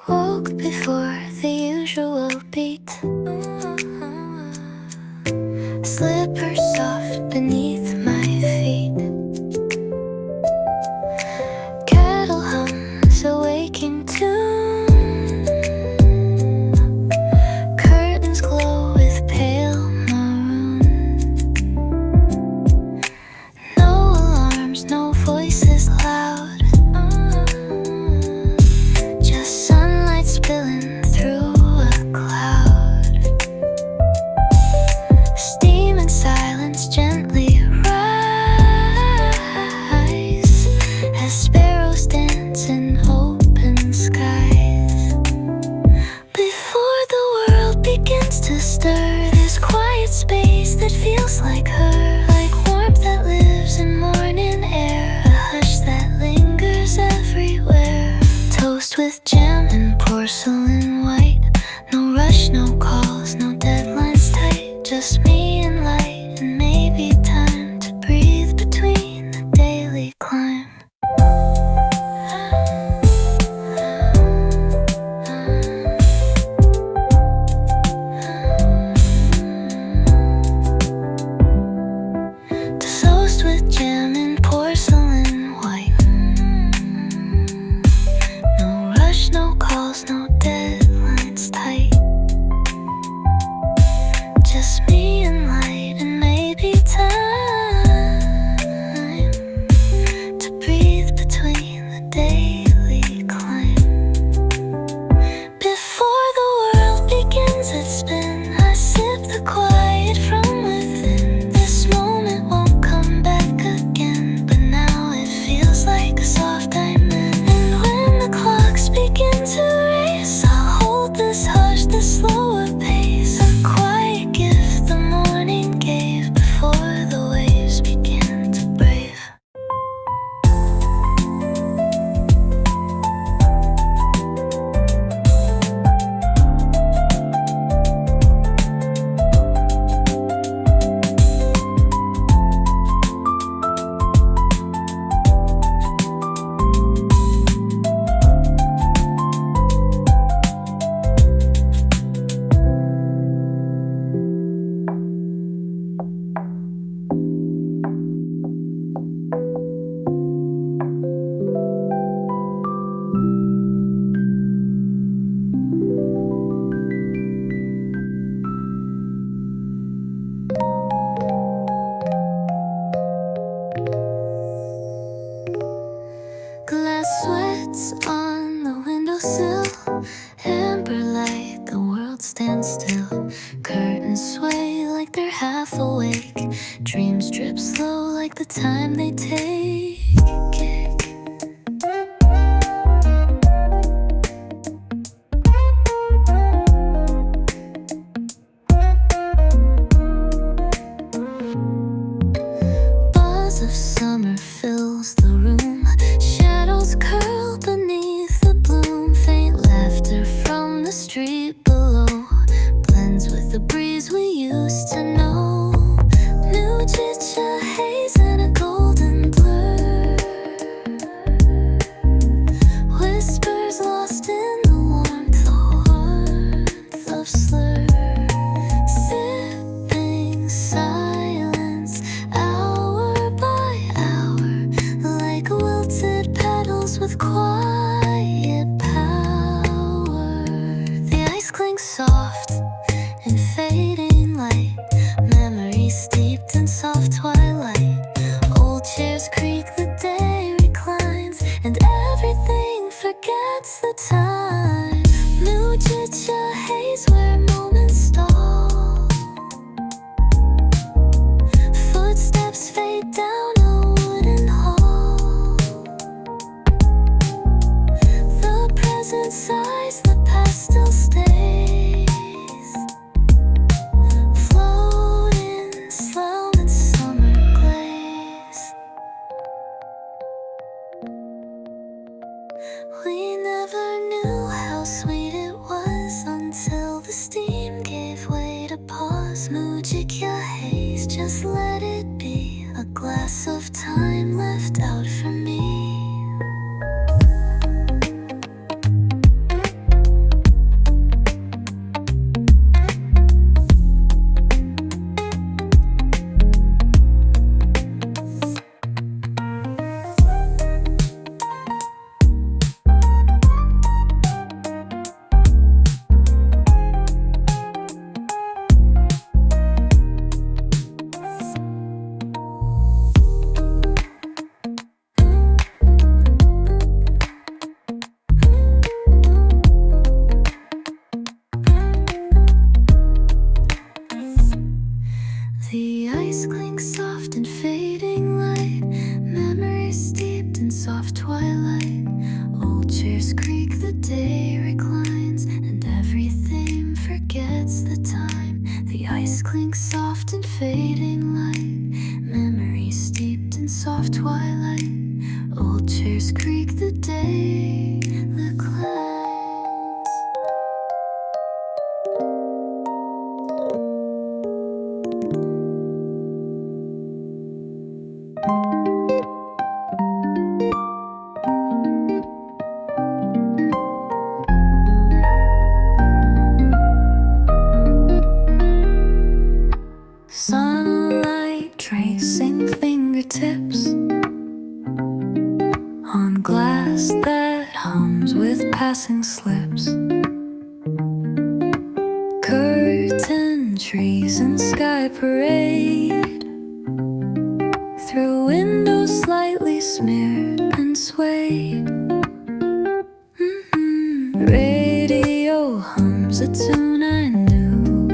Woke before the usual beat. Slippers soft beneath my feet. Kettle hums a waking tune. Curtains glow with pale maroon. No alarms, no voices loud. Just sunlight spilling through a cloud. Steam and silence gently rise as sparrows dance in open skies. Before the world begins to stir, there's quiet space that feels like her, like warmth that lives in morning air, a hush that lingers everywhere. Toast with jam and porcelain white. No rush, no calls, no deadlines tight. Just me and light, and maybe time to breathe between the daily climb. Toast with jam and porcelain white. No rush, no calls, no deadlines tight. Just me and light, and maybe time to breathe between the daily climb. Before the world begins its spin, I sip the quiet from within. This moment won't come back again, but now it feels like a soft diamond. And when the clocks begin to race, I'll hold this hush, this slower pace. A quiet gift the morning gave before the waves begin to brave. Glass sweats on the windowsill. Amber light, the world stands still. Curtains sway like they're half awake. Dreams drip slow like the time they take. Buzz of summer fills the room. Shadows curl beneath the bloom. Faint laughter from the street below blends with the breeze we used to know. Mugicha haze and a golden blur. Whispers lost in the warmth of slur. Sipping silence hour by hour, like wilted petals with quiet power. The ice clings soft in fading light. Memories steeped in soft twilight. Old chairs creak, the day reclines, and everything forgets the time. Mugicha haze where moments stall. Footsteps fade down a wooden hall. The present sighs, the past still stays. Float in slow in summer glaze. We never knew how passing slips. Curtain trees and sky parade through windows slightly smeared and swayed. Radio hums a tune I knew,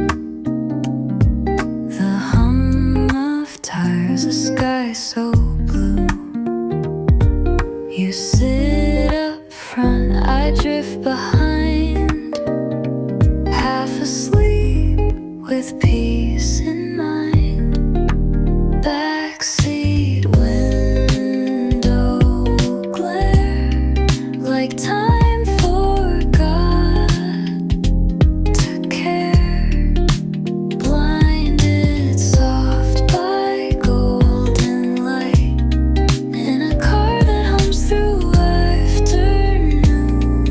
the hum of tires, a sky so blue. You sit up front, I drift behind, half asleep with peace in mind. Backseat window glare, like time forgot to care. Blinded soft by golden light, in a car that hums through afternoon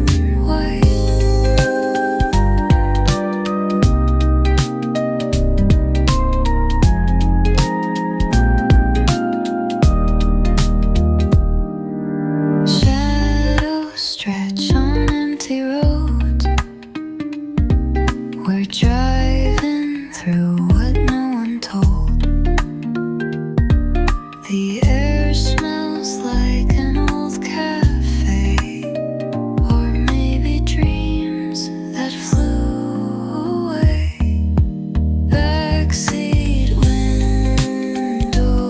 white. Shadows stretch on empty roads. We're driving through what no one told. The air smells like an old cafe, or maybe dreams that flew away. Backseat window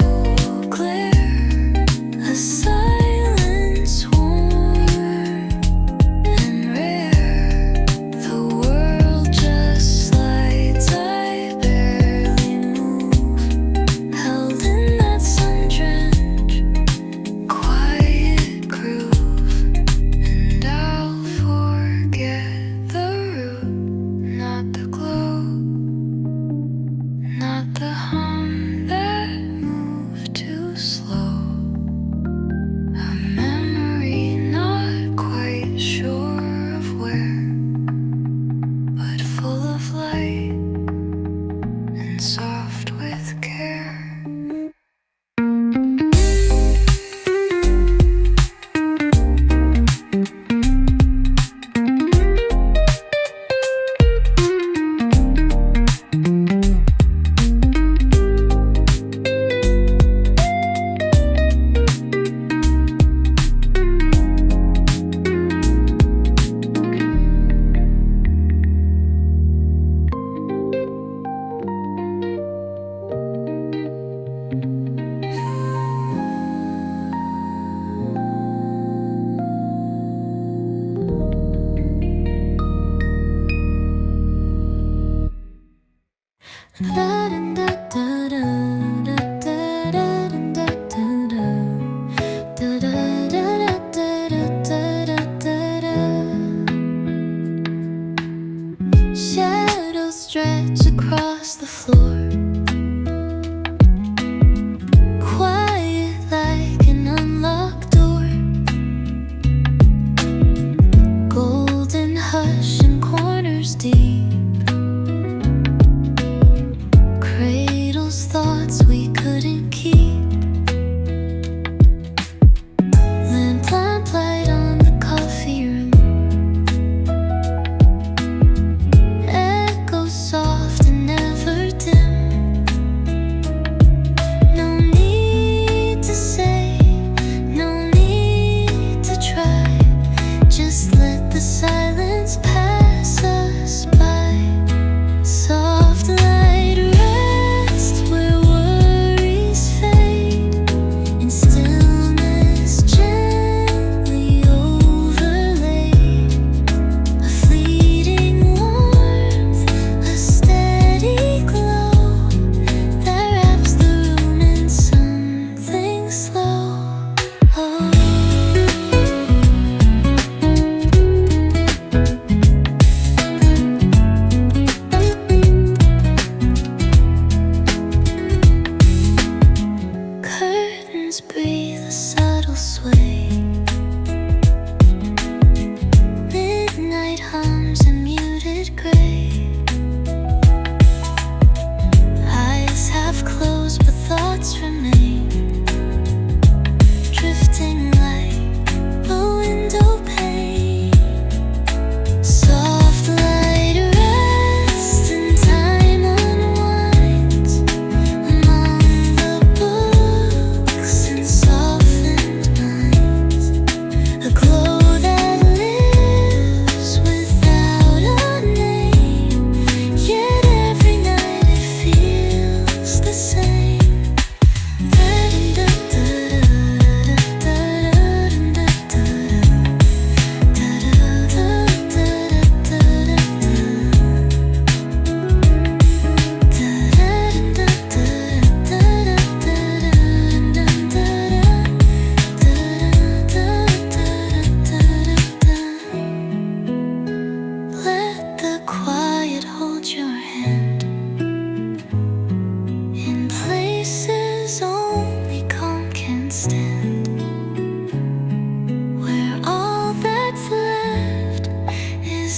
glare, a silence warm and rare. The world just slides, I barely move, held in that sun-drenched, quiet groove. And I'll forget the route, not the glow, not the hum that moved too slow. A memory not quite sure of where, but full of light and soft with care. Shadows stretch across the floor, quiet like an unlocked door. Golden hush in corners deep, cradles thoughts we couldn't keep. Lamp light on the coffee room, echo soft and never dim. No need to say, no need to try, just let the silence pass us by. Soft light rest where worries fade, in stillness gently overlaid. A fleeting warmth, a steady glow that wraps the room in something slow. Oh.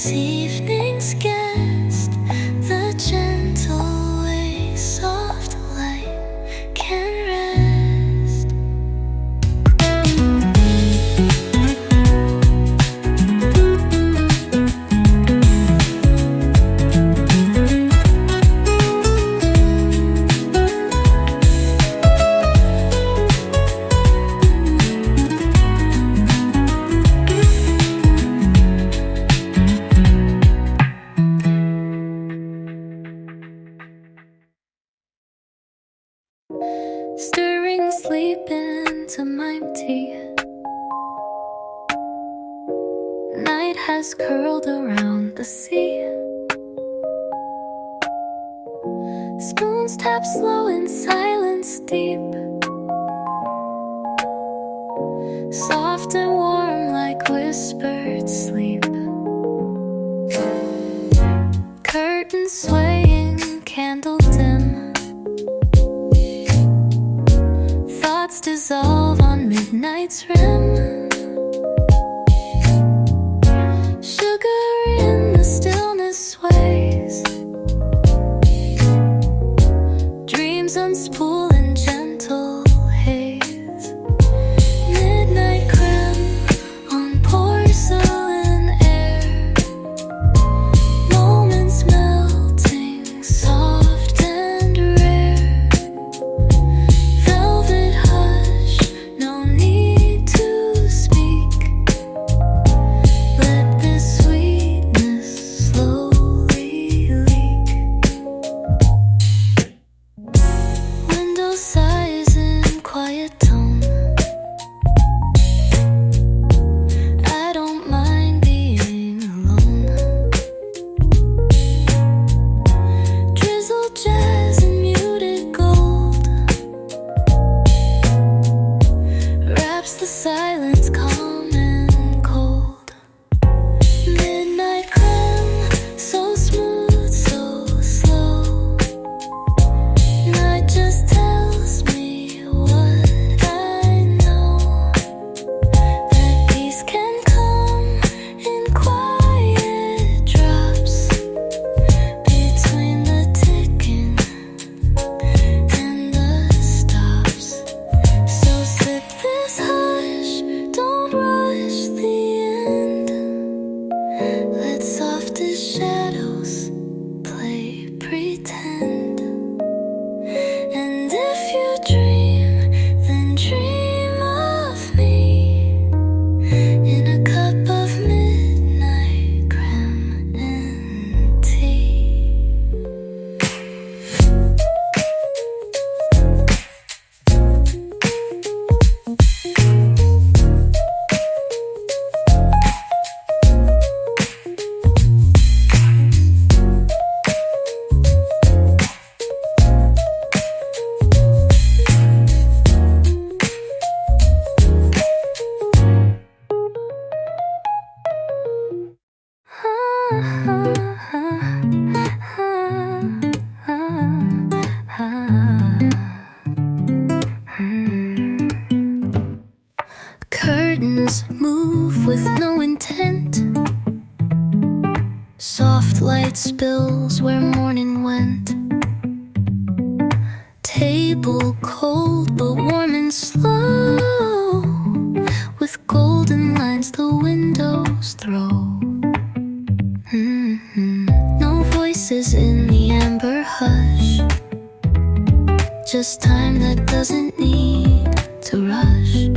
this evening's guest, the gentle way soft light can rest. Stirring sleep into my tea. Night has curled around the sea. Spoons tap slow in silence deep. Soft and warm like whispered sleep. Curtains swaying, candle dim. Thoughts dissolve on midnight's rim. Sugar in the stillness sways. Dreams unspool in gentle haze. Midnight crème on porcelain air. Moments melting, soft and rare. Velvet hush, no need to speak. Let this sweetness slowly leak. Window sighs in quiet tone. I don't mind being alone. Drizzle jazz and muted gold wraps the silence calm and cold. Midnight crème, so smooth, so slow. Night just tells me what I know. That peace can come in quiet drops between the ticking and the stops. So sip this hush, don't rush the end. Let softest shadows play pretend. And if you dream, then dream of me in a cup of midnight crème and tea. Curtains move with no intent. Soft light spills where morning went. Table cold but warm and slow, with golden lines the windows throw. No voices in the amber hush, just time that doesn't need to rush.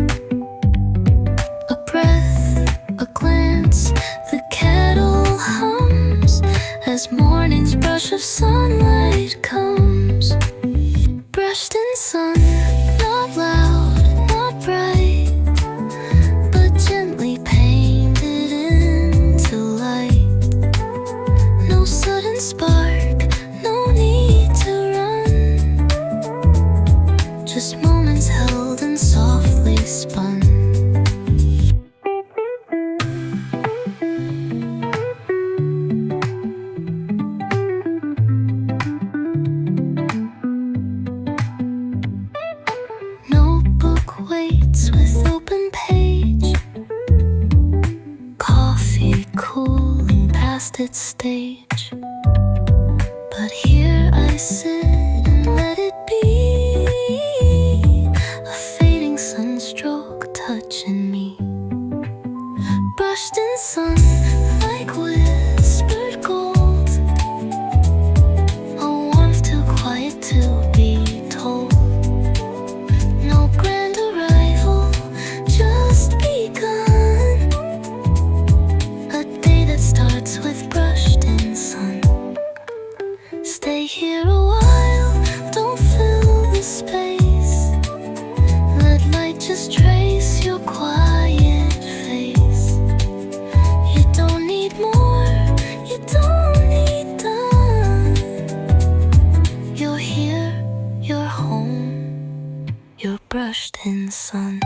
A breath, a glance, the kettle hums as morning's brush of sunlight comes. Brushed in sun, not loud, not bright, but gently painted into light. No sudden spark, no need to run, just moments held and softly spun. its stage. But here I sit and let it be, a fading sunstroke touching me. Brushed in sun like whispered gold, a warmth too quiet to be told. No grand arrival, just begun, a day that starts with brushed in sun. Stay here a while, don't fill the space, let light just trace your quiet face. You don't need more, you don't need done. You're here, you're home, you're brushed in sun.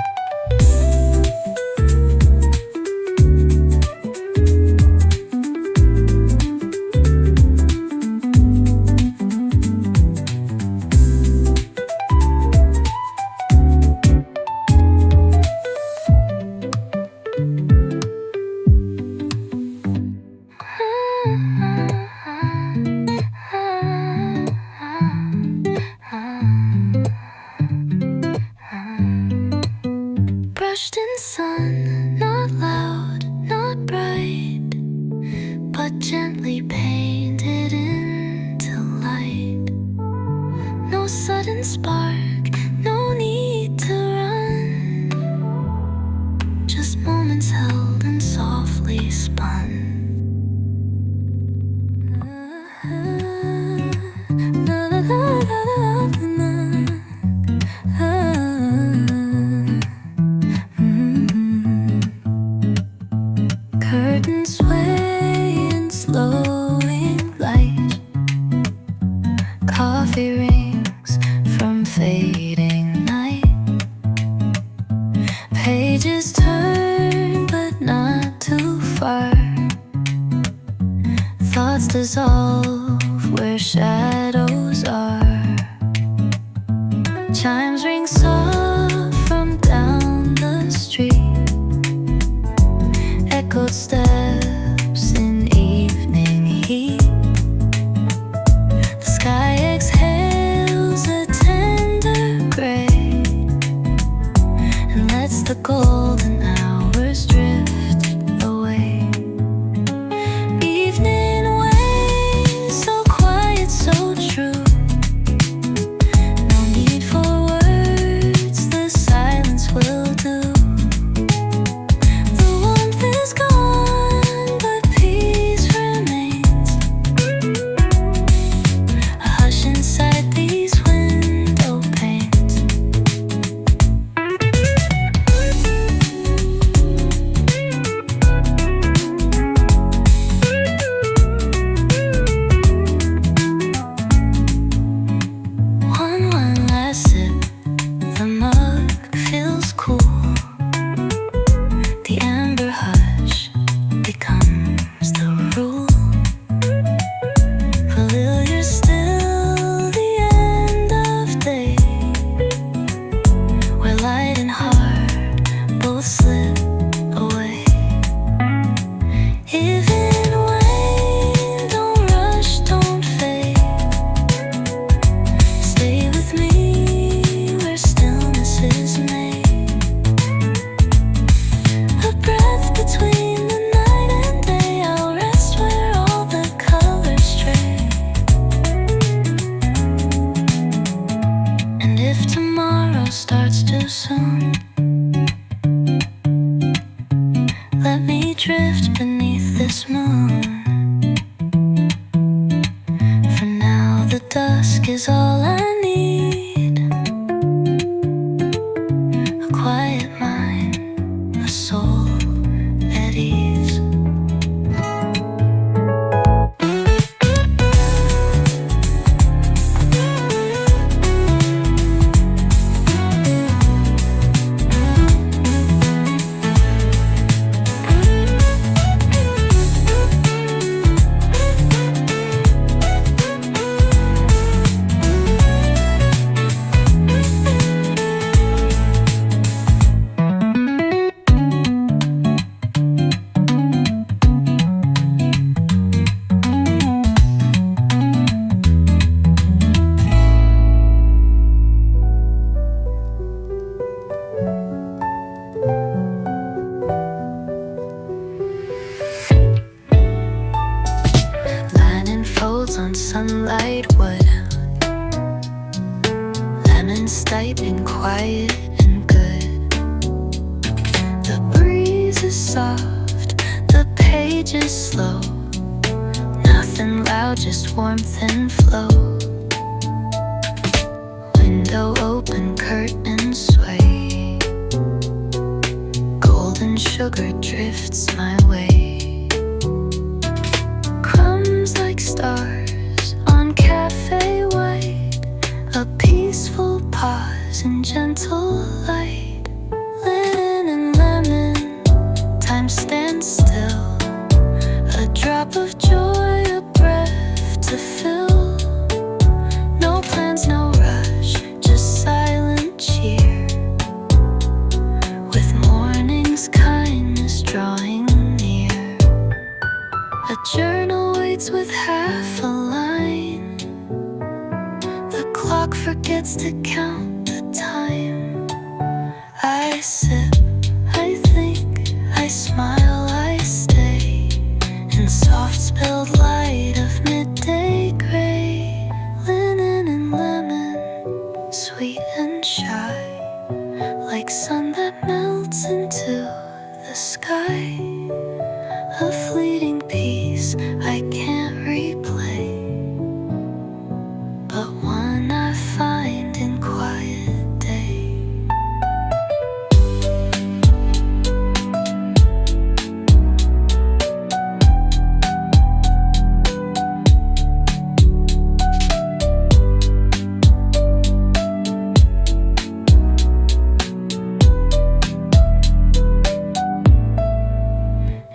Brushed in sun, not loud, not bright, but gently painted into light. No sudden spark, no need to run, just moments held and softly spun. Curtains sway in slowing light, coffee rings from fading night. Pages turn but not too far, thoughts dissolve where shadows are. Chimes ring soft from down the street, echoed steps in evening heat. The sky exhales a tender gray and lets the golden hours drift away. Evening wanes, so quiet, so true. No need for words, the silence will do. The warmth is gone, but peace remains. A hush inside these window panes. One last sip, the mug feels cool. The amber hush becomes the rule. Familiar still, the end of day, where light and heart both slip away. Even when don't rush, don't fade. Stay with me where stillness is made. A breath between the night and day, I'll rest where all the colors stray. And if tomorrow starts too soon, let me drift beneath this moon. For now the dusk is all I need, a quiet mind, a soul at ease. quiet and good. The breeze is soft, the page is slow. Nothing loud, just warmth and flow. Window open, curtains sway. Golden sugar drifts my way. Crumbs like stars on cafe white. A peaceful pause in gentle light. Linen and lemon, time stands still. A drop of joy, a breath to fill. No plans, no rush, just silent cheer. With morning's kindness drawing near. A journal waits with half a line. The clock forgets to count the time. I sip, I think, I smile, I stay. In soft spilled light of midday gray. Linen and lemon, sweet and shy. Like sun that melts into the sky. A fleeting piece I can't replay, but one I find in quiet day.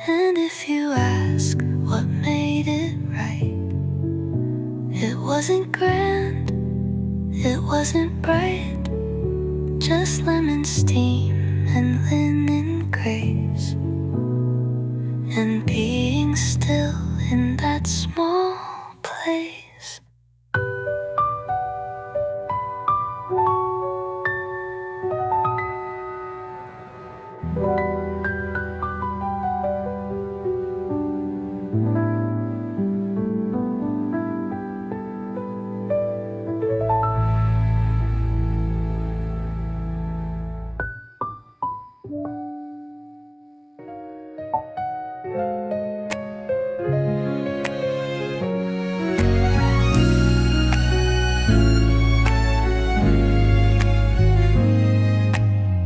And if you ask what made it right, it wasn't grand, it wasn't bright. Just lemon steam and linen grace. And being still in that small place.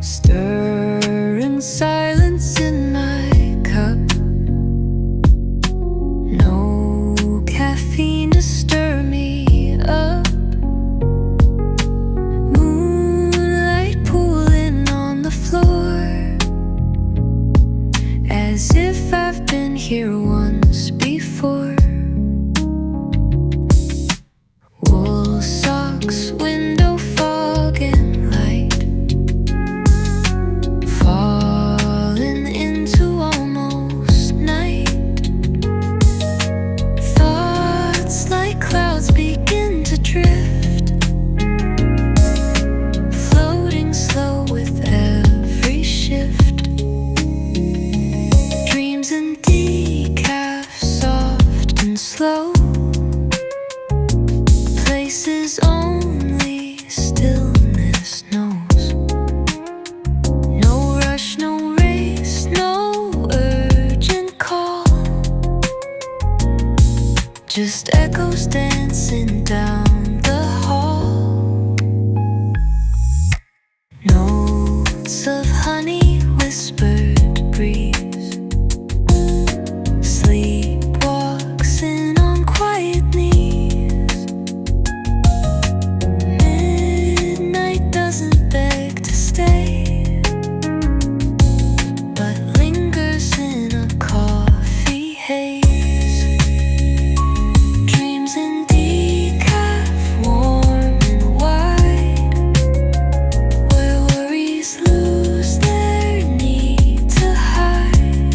Stirring silence in my cup. No caffeine to stir me up. Moonlight pooling on the floor. As if I've been here once before. Wool socks, window fog and light. Falling into almost night. Thoughts like clouds begin to drift. Floating slow with every shift. Dreams in decaf, soft and slow. Places only stillness knows. No rush, no race, no urgent call. Just echoes dancing down the hall. Notes of honey, whispered breeze. Sleep walks in on quiet knees. Midnight doesn't beg to stay, but lingers in a coffee haze. Dreams in decaf, warm and wide, where worries lose their need to hide.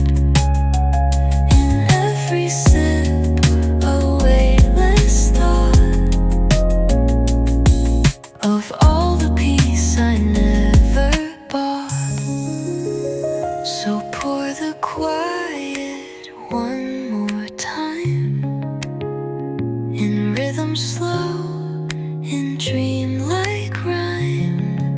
In every sip, a weightless thought of all the peace I never bought. So pour the quiet one more time. In rhythm slow, in dream-like rhyme.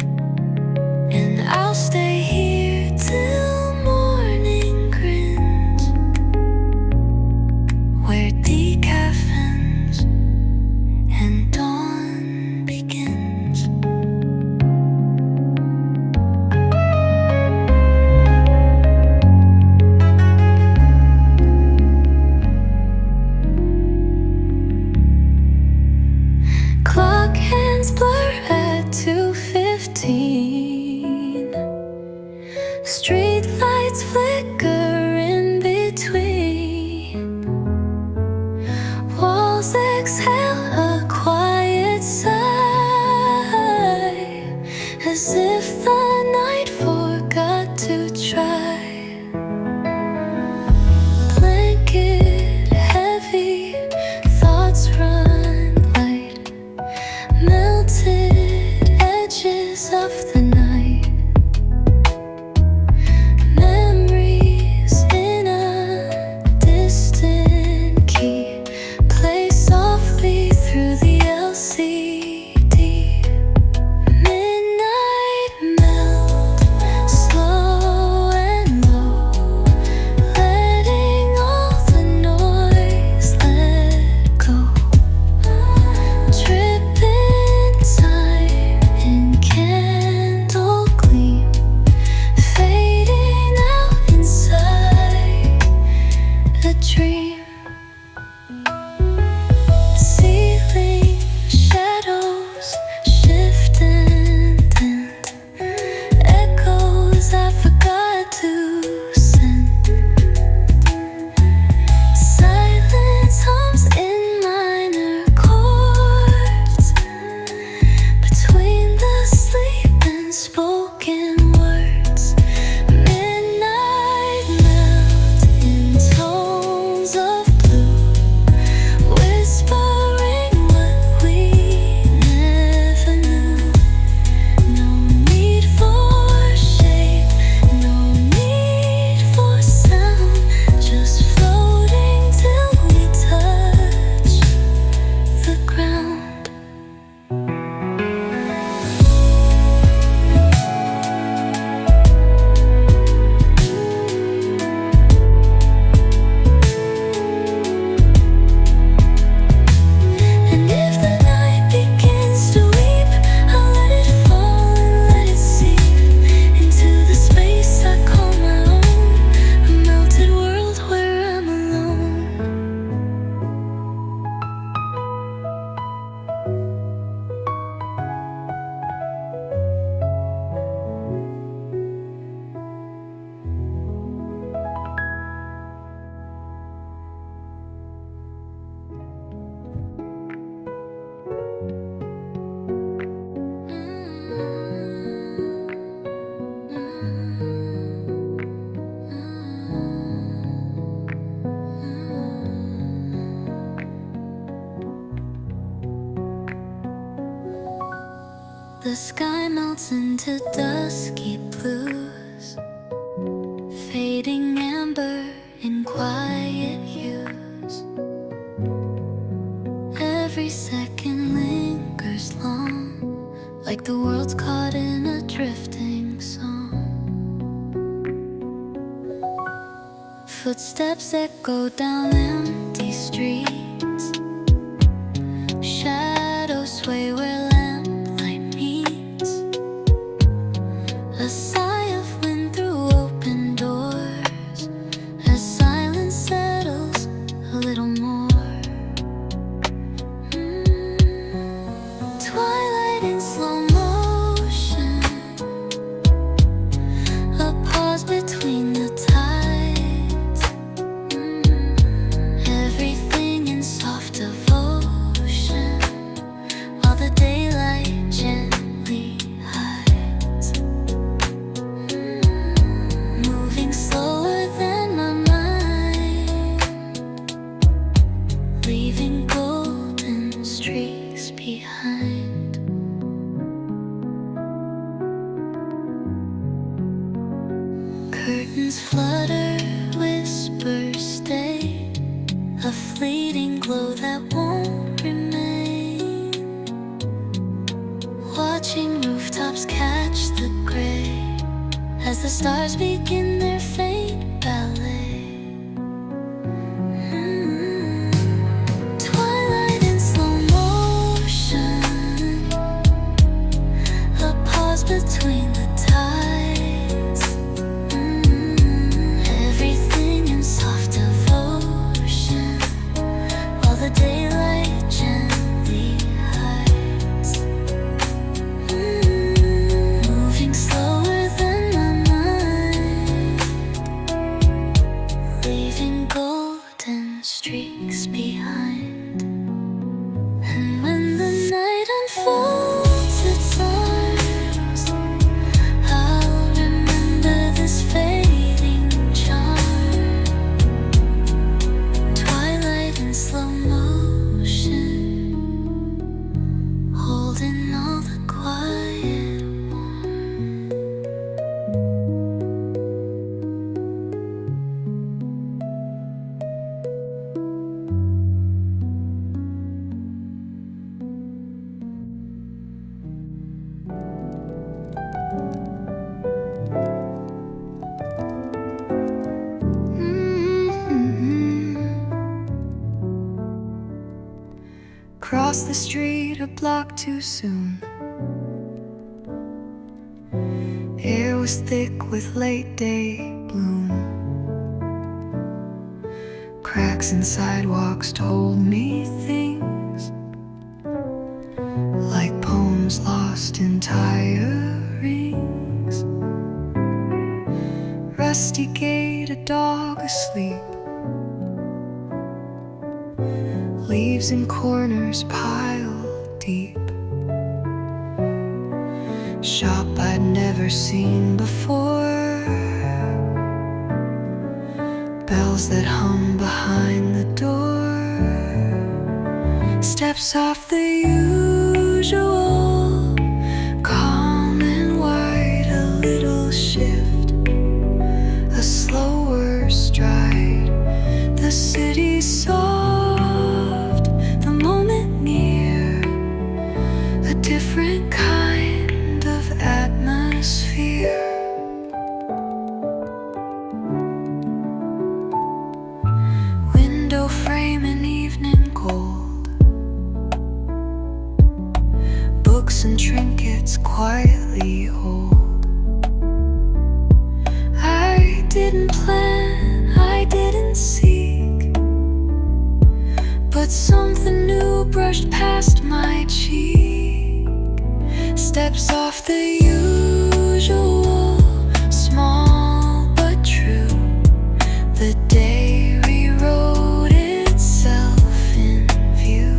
The sky melts into dusky blues, fading amber in quiet hues. Every second lingers long, like the world's caught in a drifting song. Footsteps echo down empty streets, shadows sway where lamplight meets. A sigh of wind through open doors as silence settles a little more. Twilight in slow motion, a pause between the tides. Everything in soft devotion, while the daylight gently hides. Moving slower than my mind, leaving golden streaks behind. Curtains flutter, whispers stay, a fleeting glow that won't remain. Watching rooftops catch the gray as the stars begin their faint ballet. Twilight in slow motion, a pause between the tides. Everything in soft devotion, while the daylight gently hides. Moving slower than my mind, leaving golden streaks behind. And when the night unfolds its arms, I'll remember this fading charm. Twilight in slow motion, holding all the quiet warm. Cross the street a block too soon. Air was thick with late day bloom. Cracks in sidewalks told me things like poems lost in tire rings. Rusty gate, a dog asleep, leaves in corners piled deep. Shop I'd never seen before, bells that hum behind the door. Steps off the usual, calm and wide, a little shift, a slower stride. The city's soft, the moment near, a different kind of atmosphere. Window frame in evening gold, books and trinkets quietly hold. I didn't plan, I didn't seek, but something new brushed past my cheek. Steps off the usual, small but true. The day rewrote itself in view.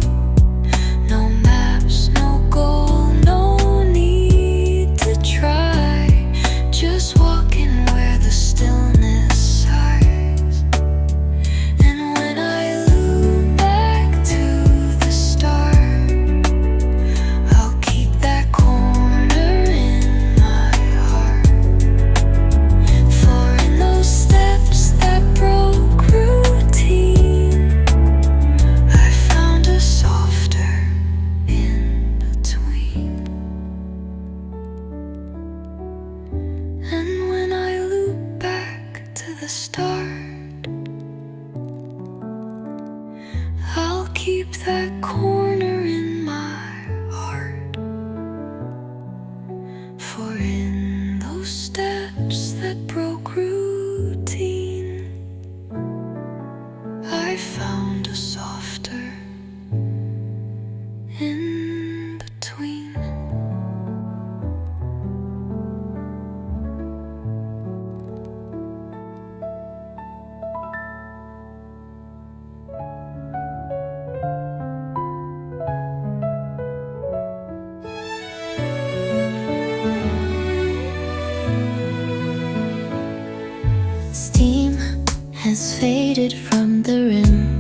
No maps, no goal, no need to try. Just walking where the stillness sighs. And when I loop back to the start, I'll keep that corner keep that corner in my heart. For in those steps that broke routine, I found a softer in between. Steam has faded from the rim,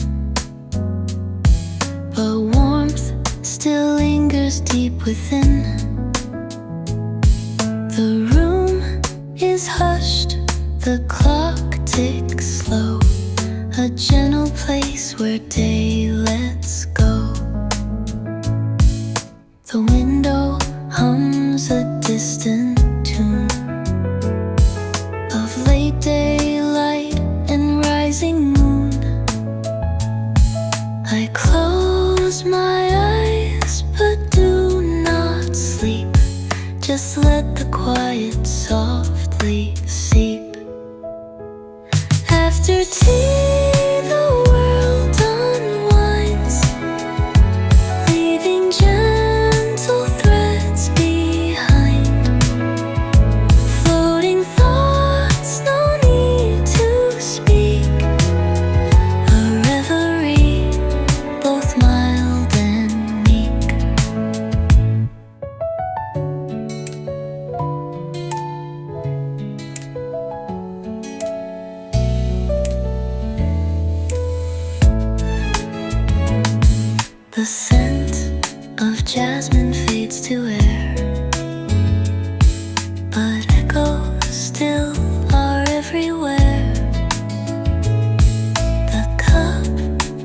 but warmth still lingers deep within. The room is hushed, the clock ticks slow, a gentle place where day lets go. The window hums a distant tune of late daylight and rising moon. I close my eyes but do not sleep. Just let the quiet softly seep. After tea, the world unwinds, leaving gentle threads behind. Floating thoughts, no need to speak. A reverie, both mild and meek. The scent of jasmine fades to air, but echoes still are everywhere. The cup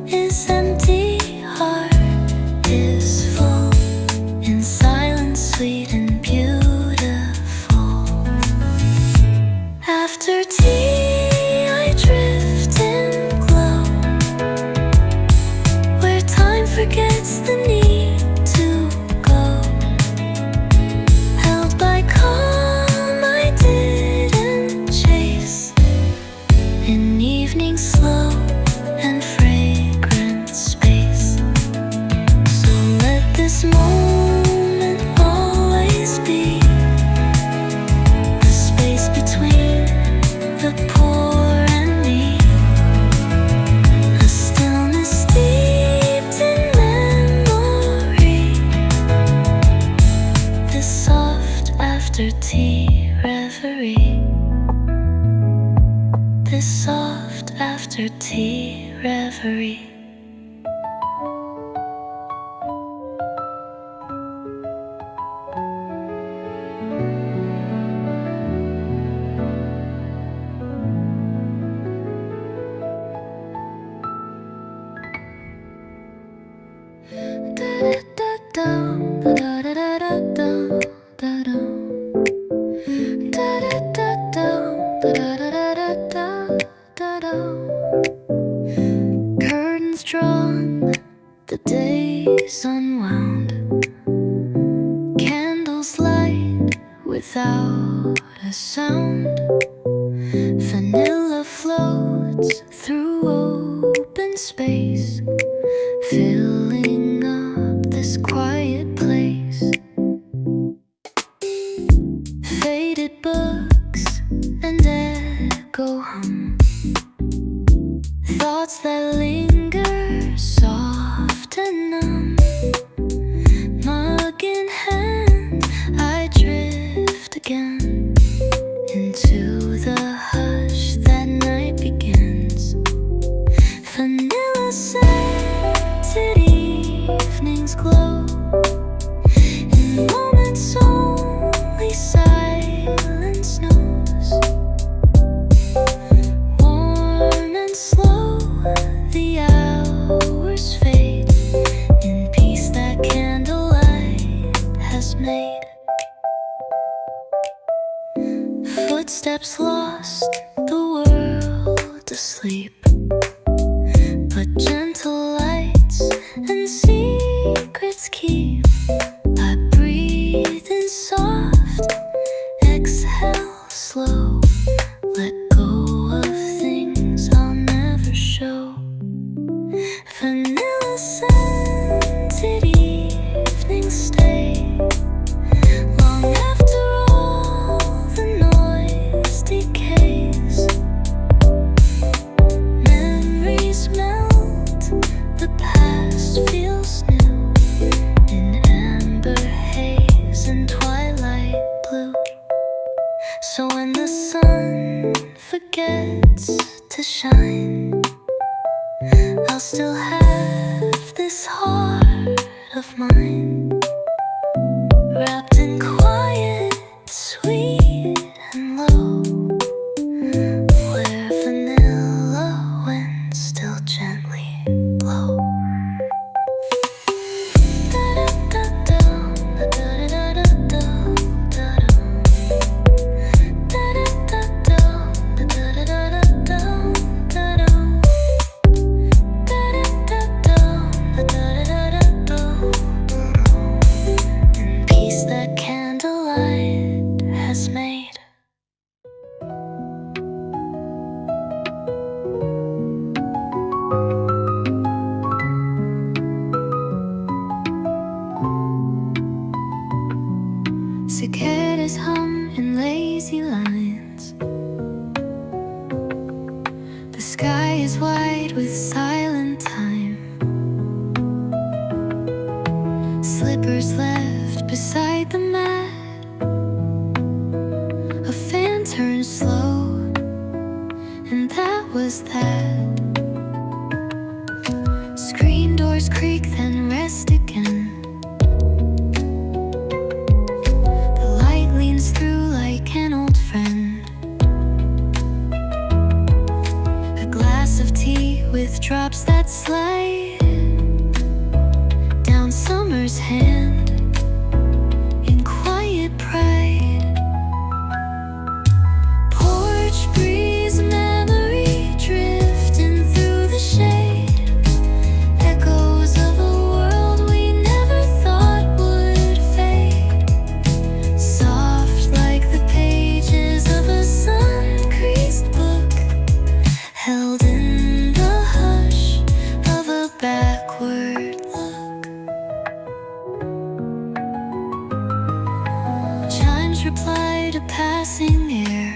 is empty, heart is full, in silence sweet and beautiful. After tea, I drift in glow, where time forgets the need to go. Held by calm I didn't chase, in evening slow and fragrant space. So let this moment always be the space between the poor and me, a stillness steeped in memory. This soft after tea reverie. This soft after tea reverie. Curtains drawn, the days unwound, candles light without a sound. Vanilla floats through open space, filling up this quiet place. Faded books and echo hum, thoughts that linger soft and numb. Mug in hand, I drift again into the hush that night begins. Vanilla scented evenings glow, in moments only silence knows. Warm and slow, the hours fade in peace that candlelight has made. Footsteps lost, the world asleep, but gentle lights secrets keep. I breathe in soft, exhale slow. Let go of things I'll never show. Vanilla scented evenings stay long after all the noise decays. Memories melt, the past feels new in amber haze and twilight blue. So when the sun forgets to shine, I'll still have this heart of mine, wrapped in quiet, sweet and low, where vanilla winds still gently blow. And peace that candlelight has made. Cicadas hum in lazy lines. The sky is white with silent time. Slippers left beside the mat. A fan turned slow, and that was that. Screen doors creak, then rest again. The light leans through like an old friend. A glass of tea with drops that slide down summer's hand in quiet pride. Porch breeze, memory drifting through the shade. Echoes of a world we never thought would fade. Soft like the pages of a sun-creased book, held in the hush of a backward look. Chimes reply to passing air.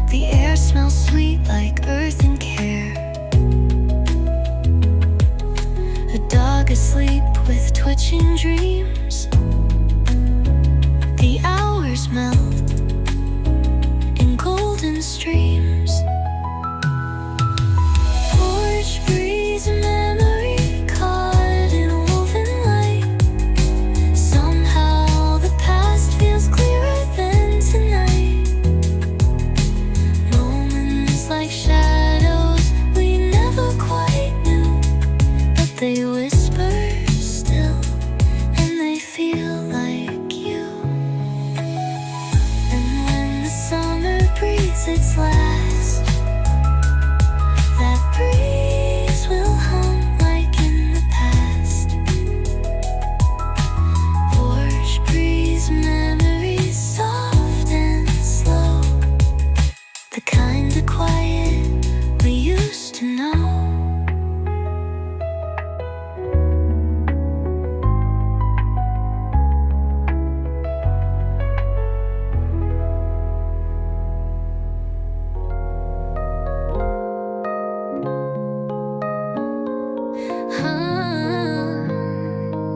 The air smells sweet like earth and care. A dog asleep with twitching dreams. The hours melt in golden streams. Porch breeze, memory caught in woven light. Somehow the past feels clearer than tonight. Moments like shadows we never quite knew, but they whisper still, and they feel like you. And when the summer breathes its last, that breeze will hum like in the past. Porch breeze, memories soft and slow, the kind of quiet we used to know.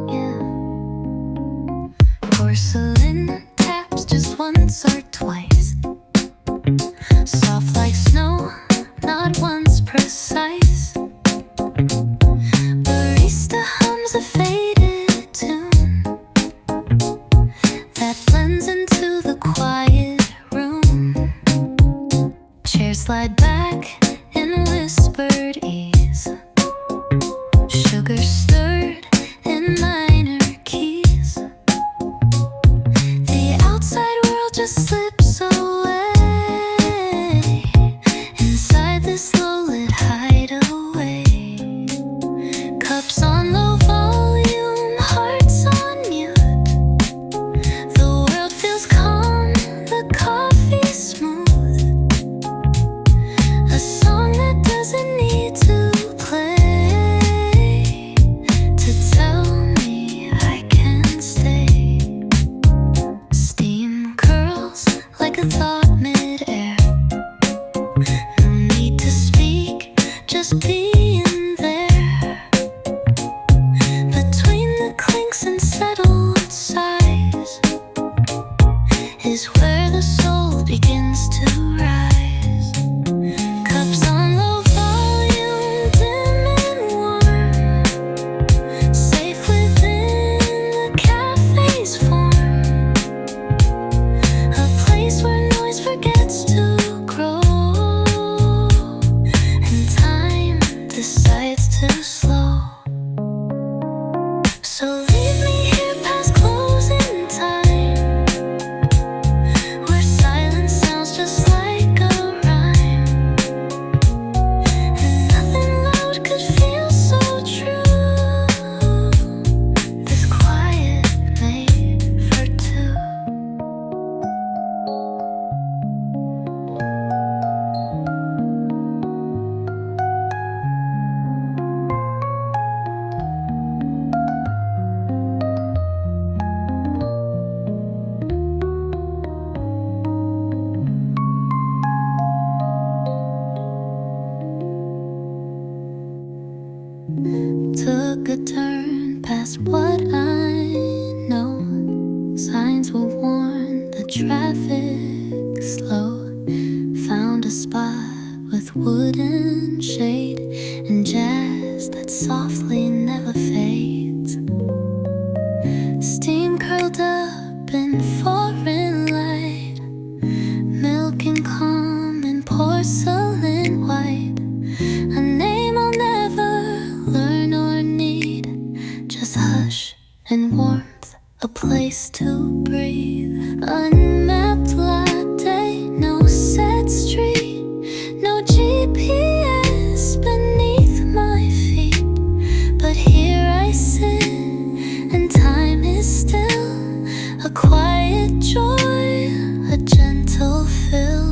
Yeah. Porcelain taps just once or twice. Soft like snow, not once precise. Barista hums a faded tune that blends into the quiet room. Chairs slide back in whispered ease. Sugar stirred in minor keys. The outside world just slips away inside this slow lit hideaway. just being there. Between the clinks and settled sighs is where the soul begins to rise. Cups on low volume, dim and warm, safe within the cafe's form. A place where noise forgets to grow and time decides to slow. So leave me here past closing time, where silence sounds just like a rhyme, and nothing loud could feel so true. This quiet made for two. Took a turn past what I know. Signs will warn the traffic slow. Found a spot with wooden shade and jazz that softly never fades. Steam curled up in foreign light, milk and calm and porcelain white. A name I'll never learn or need, just hush and warmth, a place to breathe. Unmapped latte, no set street, no GPS beneath my feet. But here I sit, and time is still, a quiet joy, a gentle fill.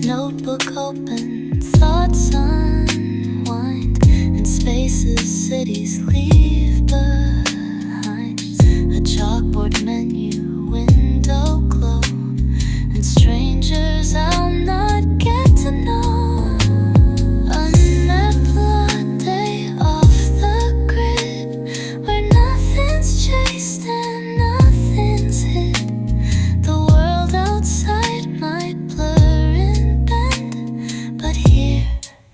Notebook open, thoughts unwind, and spaces cities leave behind. A chalkboard menu, window glow, and strangers I'll not get to know. Unmapped latte off the grid, where nothing's chased and nothing's hid. The world outside might blur and bend, but here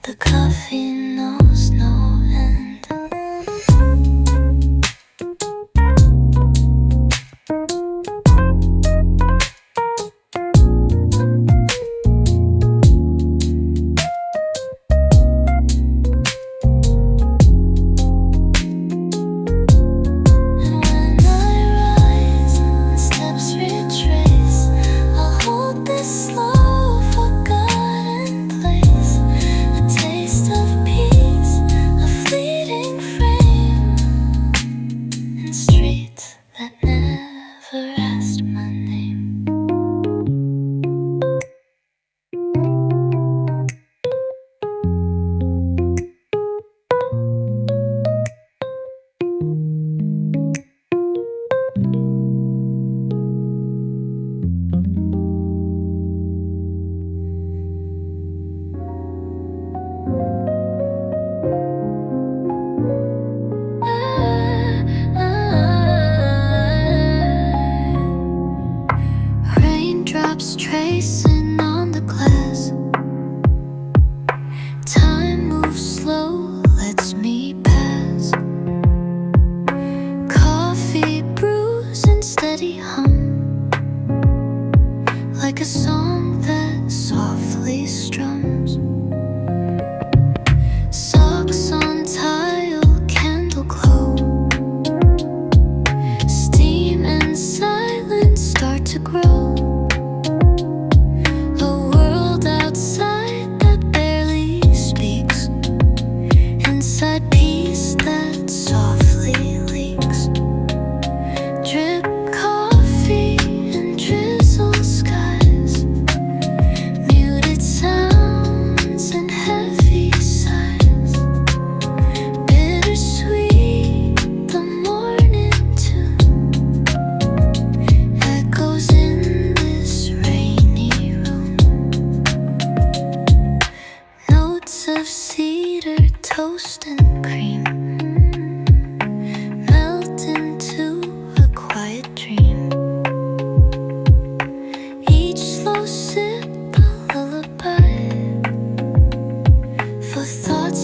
the coffee knows no end.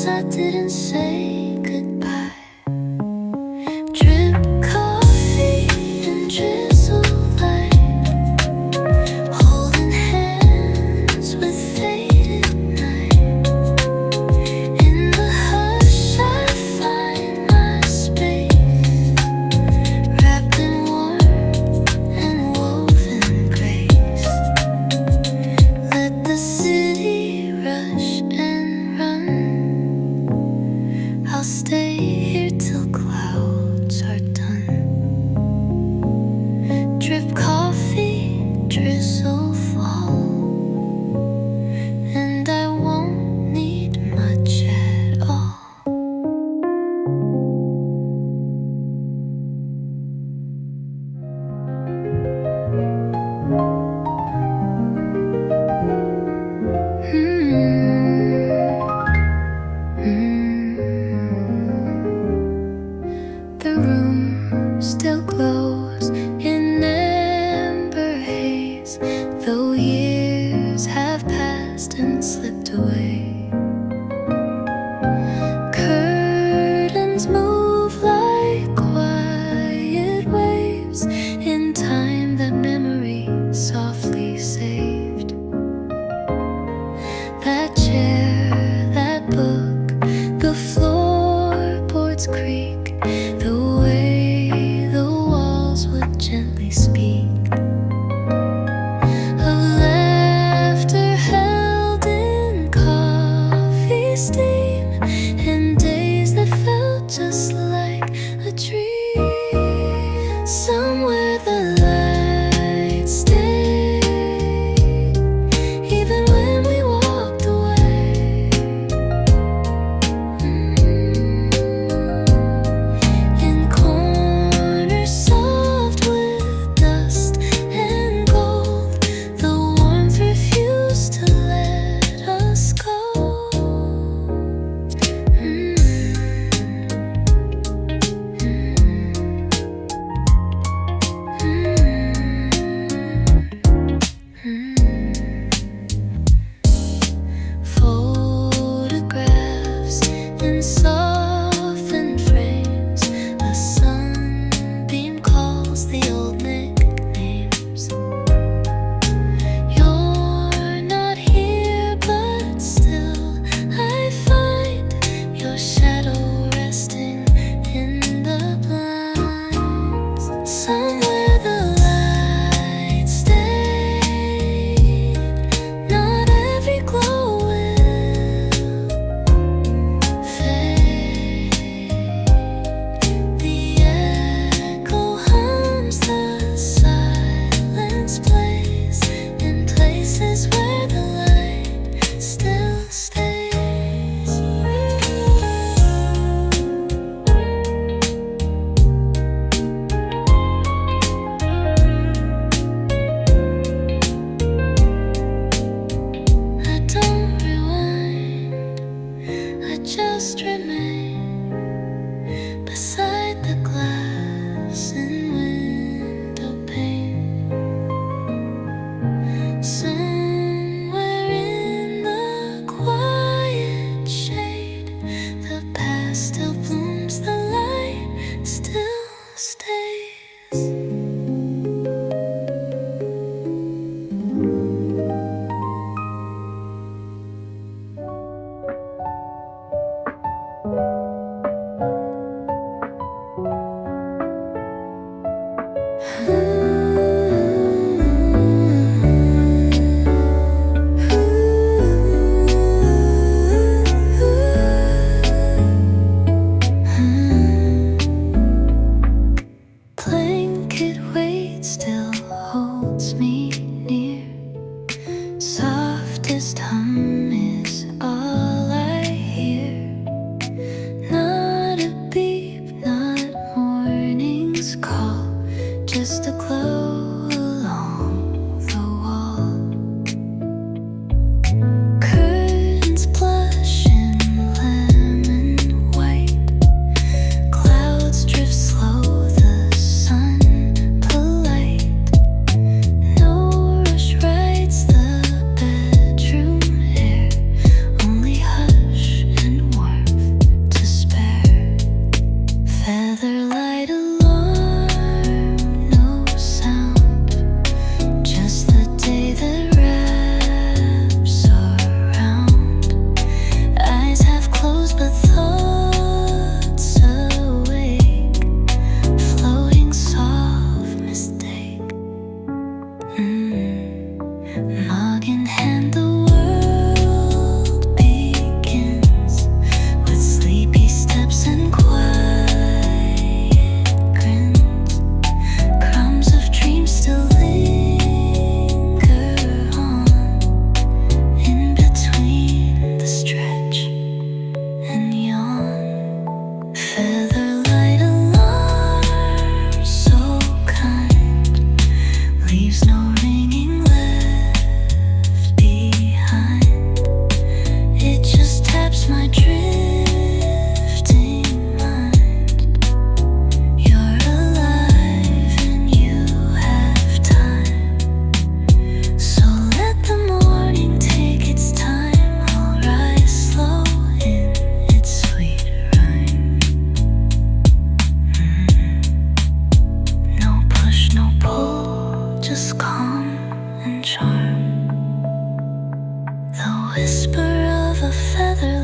'cause I didn't say goodbye. Drip coffee and drizzle light, holding hands with faded night. In the hush I find my space, wrapped in warmth and woven grace. Let the city rush and run. I'll stay here till clouds are done. Drip coffee, drizzle fall, and I won't need much at all. The room still glows in amber haze, though years have passed and slipped away. Curtains move like quiet waves in time that memory softly saved. That chair, that book, the floorboards creak, the way the walls would gently speak of laughter held in caution. and charm. The whisper of a featherlight